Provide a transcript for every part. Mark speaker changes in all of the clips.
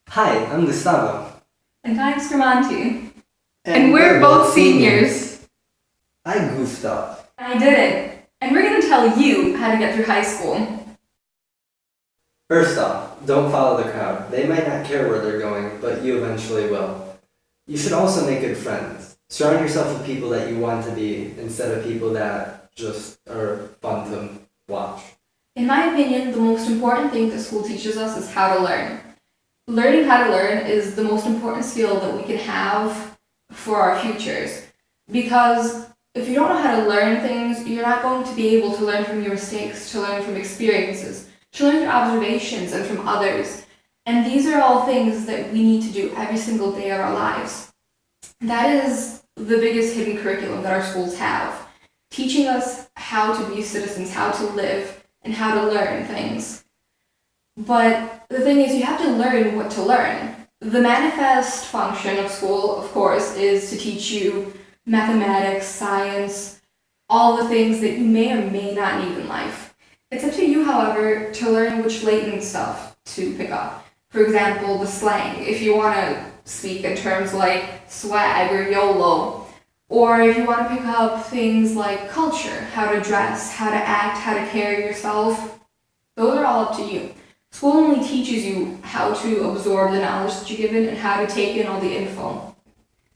Speaker 1: Hi, I'm Gustavo.
Speaker 2: And I'm Scramanti. And we're both seniors.
Speaker 1: I goofed up.
Speaker 2: I didn't. And we're going to tell you how to get through high school.
Speaker 1: First off, don't follow the crowd. They might not care where they're going, but you eventually will. You should also make good friends. Surround yourself with people that you want to be instead of people that just are fun to watch.
Speaker 2: In my opinion, the most important thing that school teaches us is how to learn. Learning how to learn is the most important skill that we can have for our futures. Because if you don't know how to learn things, you're not going to be able to learn from your mistakes, to learn from experiences, to learn through observations and from others. And these are all things that we need to do every single day of our lives. That is the biggest hidden curriculum that our schools have, teaching us how to be citizens, how to live, and how to learn things. But the thing is, you have to learn what to learn. The manifest function of school, of course, is to teach you mathematics, science, all the things that you may or may not need in life. It's up to you, however, to learn which latent stuff to pick up. For example, the slang, if you want to speak in terms like swag or YOLO, or if you want to pick up things like culture, how to dress, how to act, how to carry yourself, those are all up to you. School only teaches you how to absorb the knowledge that you're given and how to take in all the info.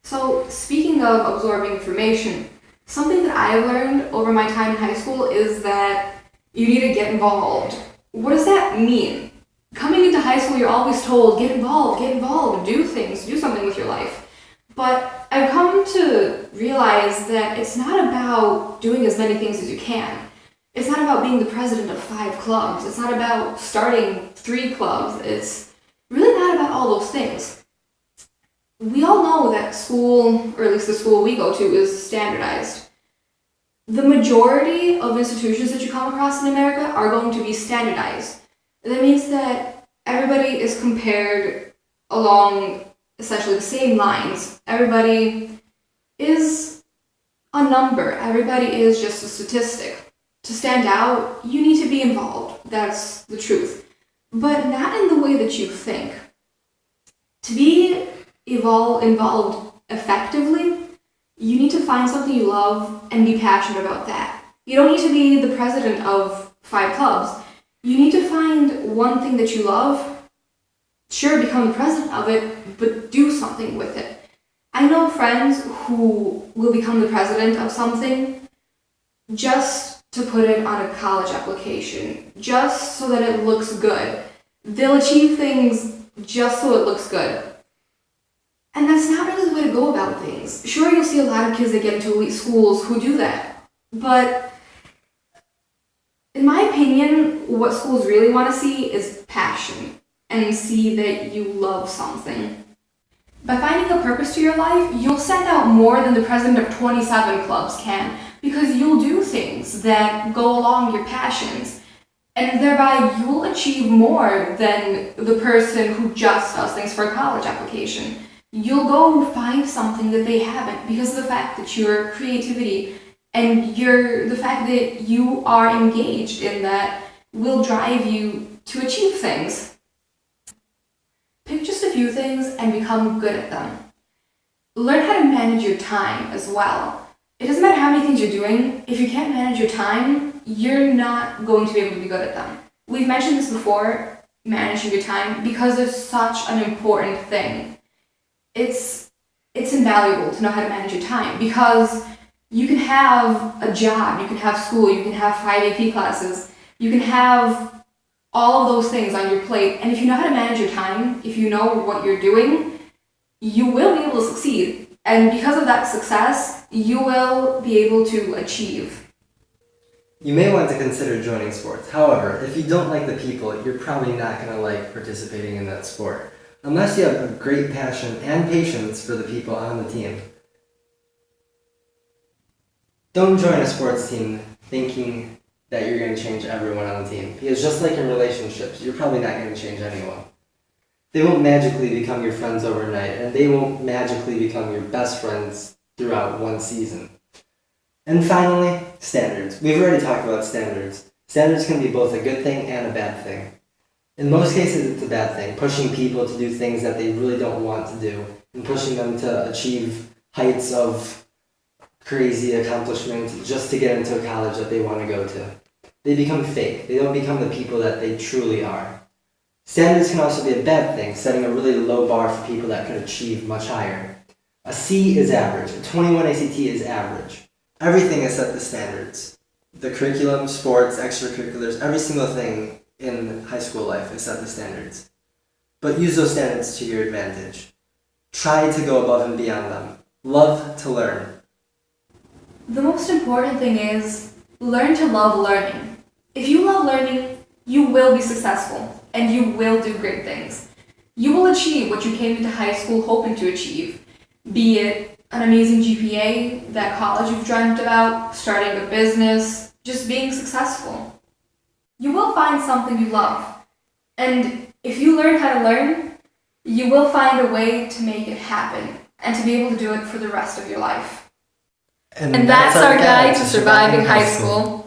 Speaker 2: So, speaking of absorbing information, something that I've learned over my time in high school is that you need to get involved. What does that mean? Coming into high school, you're always told, get involved, do things, do something with your life. But I've come to realize that it's not about doing as many things as you can. It's not about being the president of 5 clubs. It's not about starting 3 clubs. It's really not about all those things. We all know that school, or at least the school we go to, is standardized. The majority of institutions that you come across in America are going to be standardized. That means that everybody is compared along essentially the same lines. Everybody is a number. Everybody is just a statistic. To stand out, you need to be involved. That's the truth. But not in the way that you think. To be involved effectively, you need to find something you love and be passionate about that. You don't need to be the president of 5 clubs. You need to find one thing that you love. Sure, become the president of it, but do something with it. I know friends who will become the president of something just to put it on a college application, just so that it looks good. They'll achieve things just so it looks good. And that's not really the way to go about things. Sure, you'll see a lot of kids that get into elite schools who do that. But in my opinion, what schools really want to see is passion and see that you love something. By finding a purpose to your life, you'll stand out more than the president of 27 clubs can, because you'll do things that go along your passions, and thereby you'll achieve more than the person who just does things for a college application. You'll go find something that they haven't because of the fact that your creativity and the fact that you are engaged in that will drive you to achieve things. Pick just a few things and become good at them. Learn how to manage your time as well. It doesn't matter how many things you're doing, if you can't manage your time, you're not going to be able to be good at them. We've mentioned this before, managing your time, because it's such an important thing. It's invaluable to know how to manage your time, because you can have a job, you can have school, you can have 5 AP classes, you can have all of those things on your plate, and if you know how to manage your time, if you know what you're doing, you will be able to succeed. And because of that success, you will be able to achieve.
Speaker 1: You may want to consider joining sports. However, if you don't like the people, you're probably not going to like participating in that sport, unless you have a great passion and patience for the people on the team. Don't join a sports team thinking that you're going to change everyone on the team, because just like in relationships, you're probably not going to change anyone. They won't magically become your friends overnight, and they won't magically become your best friends throughout one season. And finally, standards. We've already talked about standards. Standards can be both a good thing and a bad thing. In most cases, it's a bad thing, pushing people to do things that they really don't want to do, and pushing them to achieve heights of crazy accomplishment just to get into a college that they want to go to. They become fake. They don't become the people that they truly are. Standards can also be a bad thing, setting a really low bar for people that could achieve much higher. A C is average. A 21 ACT is average. Everything is set to standards. The curriculum, sports, extracurriculars, every single thing in high school life is set to standards. But use those standards to your advantage. Try to go above and beyond them. Love to learn.
Speaker 2: The most important thing is learn to love learning. If you love learning, you will be successful and you will do great things. You will achieve what you came into high school hoping to achieve, be it an amazing GPA, that college you've dreamt about, starting a business, just being successful. You will find something you love. And if you learn how to learn, you will find a way to make it happen and to be able to do it for the rest of your life.
Speaker 1: And that's our guide to surviving high school.